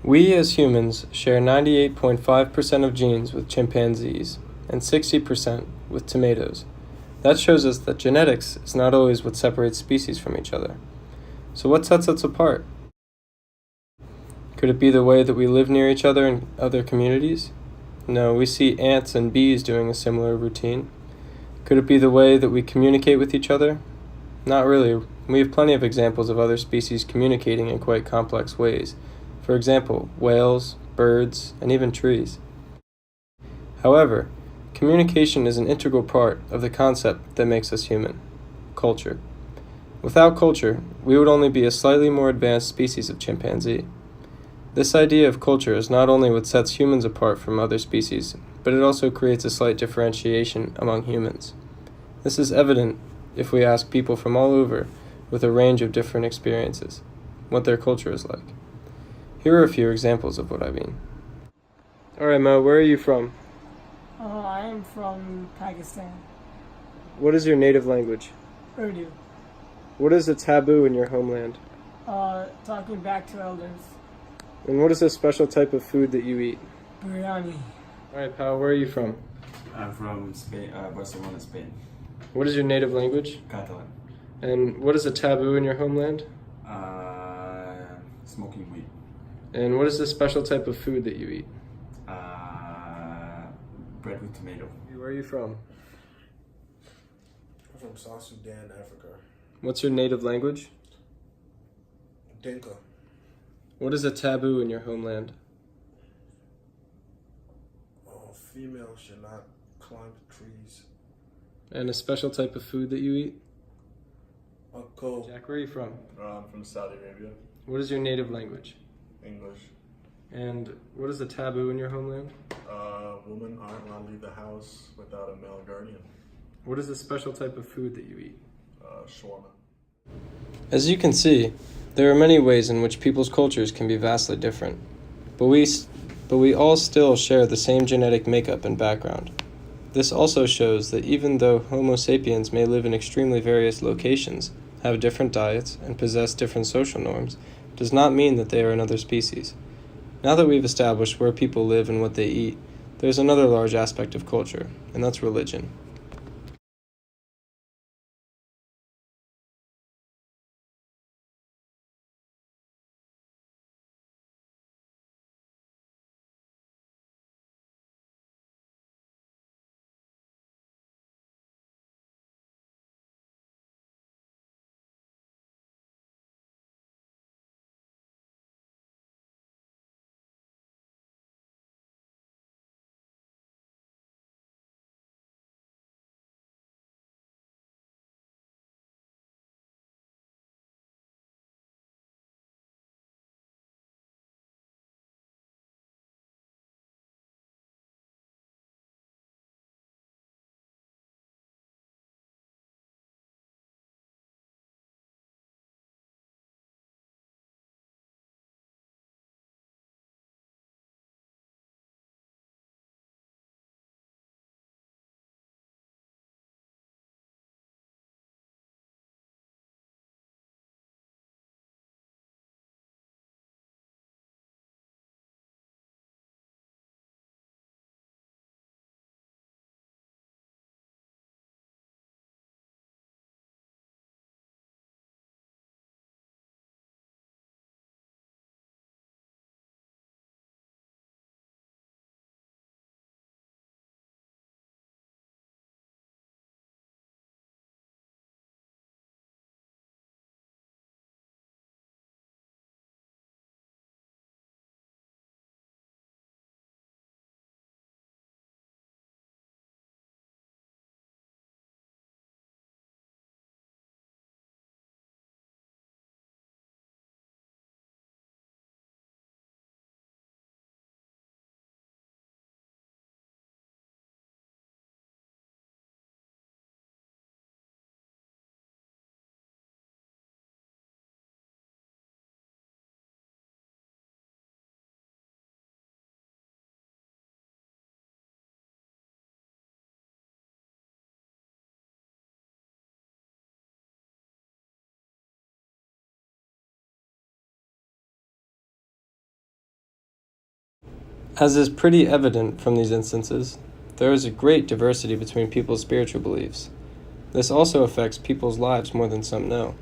We as humans share 98.5% of genes with chimpanzees and 60% with tomatoes. That shows us that genetics is not always what separates species from each other. So what sets us apart? Could it be the way that we live near each other in other communities? No, we see ants and bees doing a similar routine. Could it be the way that we communicate with each other? Not really. We have plenty of examples of other species communicating in quite complex ways. For example, whales, birds, and even trees. However, communication is an integral part of the concept that makes us human: culture. Without culture, we would only be a slightly more advanced species of chimpanzee. This idea of culture is not only what sets humans apart from other species, but it also creates a slight differentiation among humans. This is evident if we ask people from all over, with a range of different experiences, what their culture is like. Here are a few examples of what I mean. Alright, Mo, where are you from? I am from Pakistan. What is your native language? Urdu. What is a taboo in your homeland? Talking back to elders. And what is a special type of food that you eat? Biryani. Alright, pal, where are you from? I'm from Spain, Barcelona, Spain. What is your native language? Catalan. And what is a taboo in your homeland? Smoking weed. And what is the special type of food that you eat? Bread with tomato. Where are you from? I'm from South Sudan, Africa. What's your native language? Dinka. What is a taboo in your homeland? Oh, females should not climb trees. And a special type of food that you eat? Go. Jack, where are you from? I'm from Saudi Arabia. What is your native language? English. And what is a taboo in your homeland? Women aren't allowed to leave the house without a male guardian. What is the special type of food that you eat? Shawarma. As you can see, there are many ways in which people's cultures can be vastly different, but we all still share the same genetic makeup and background. This also shows that even though Homo sapiens may live in extremely various locations, have different diets, and possess different social norms, does not mean that they are another species. Now that we've established where people live and what they eat, there's another large aspect of culture, and that's religion. As is pretty evident from these instances, there is a great diversity between people's spiritual beliefs. This also affects people's lives more than some know.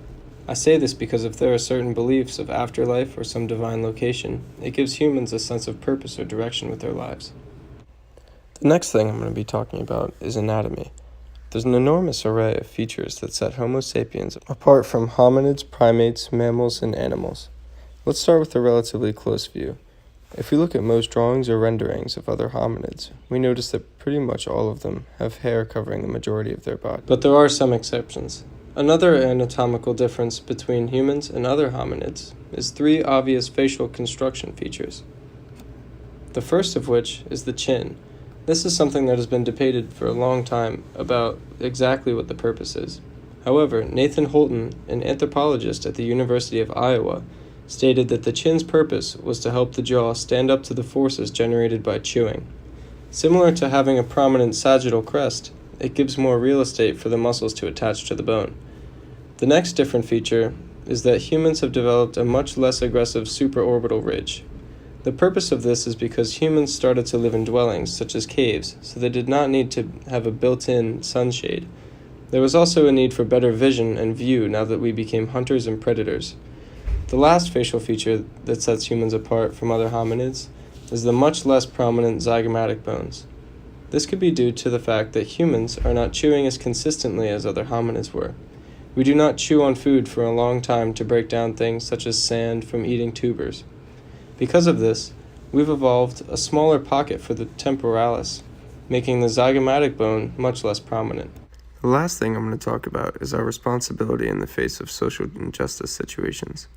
I say this because if there are certain beliefs of afterlife or some divine location, it gives humans a sense of purpose or direction with their lives. The next thing I'm going to be talking about is anatomy. There's an enormous array of features that set Homo sapiens apart from hominids, primates, mammals, and animals. Let's start with a relatively close view. If we look at most drawings or renderings of other hominids, we notice that pretty much all of them have hair covering the majority of their body. But there are some exceptions. Another anatomical difference between humans and other hominids is 3 obvious facial construction features. The first of which is the chin. This is something that has been debated for a long time about exactly what the purpose is. However, Nathan Holton, an anthropologist at the University of Iowa, stated that the chin's purpose was to help the jaw stand up to the forces generated by chewing. Similar to having a prominent sagittal crest, it gives more real estate for the muscles to attach to the bone. The next different feature is that humans have developed a much less aggressive supraorbital ridge. The purpose of this is because humans started to live in dwellings, such as caves, so they did not need to have a built-in sunshade. There was also a need for better vision and view now that we became hunters and predators. The last facial feature that sets humans apart from other hominids is the much less prominent zygomatic bones. This could be due to the fact that humans are not chewing as consistently as other hominids were. We do not chew on food for a long time to break down things such as sand from eating tubers. Because of this, we've evolved a smaller pocket for the temporalis, making the zygomatic bone much less prominent. The last thing I'm going to talk about is our responsibility in the face of social injustice situations.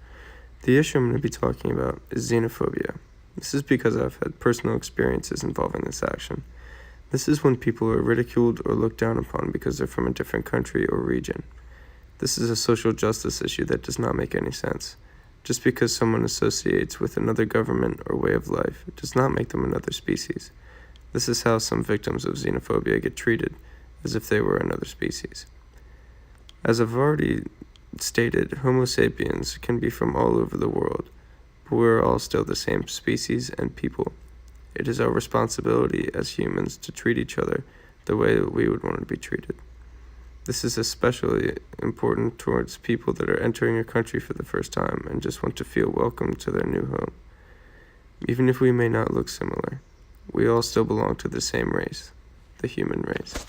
The issue I'm going to be talking about is xenophobia. This is because I've had personal experiences involving this action. This is when people are ridiculed or looked down upon because they're from a different country or region. This is a social justice issue that does not make any sense. Just because someone associates with another government or way of life, it does not make them another species. This is how some victims of xenophobia get treated, as if they were another species. As I've already stated, Homo sapiens can be from all over the world, but we're all still the same species and people. It is our responsibility as humans to treat each other the way that we would want to be treated. This is especially important towards people that are entering a country for the first time and just want to feel welcome to their new home. Even if we may not look similar, we all still belong to the same race, the human race.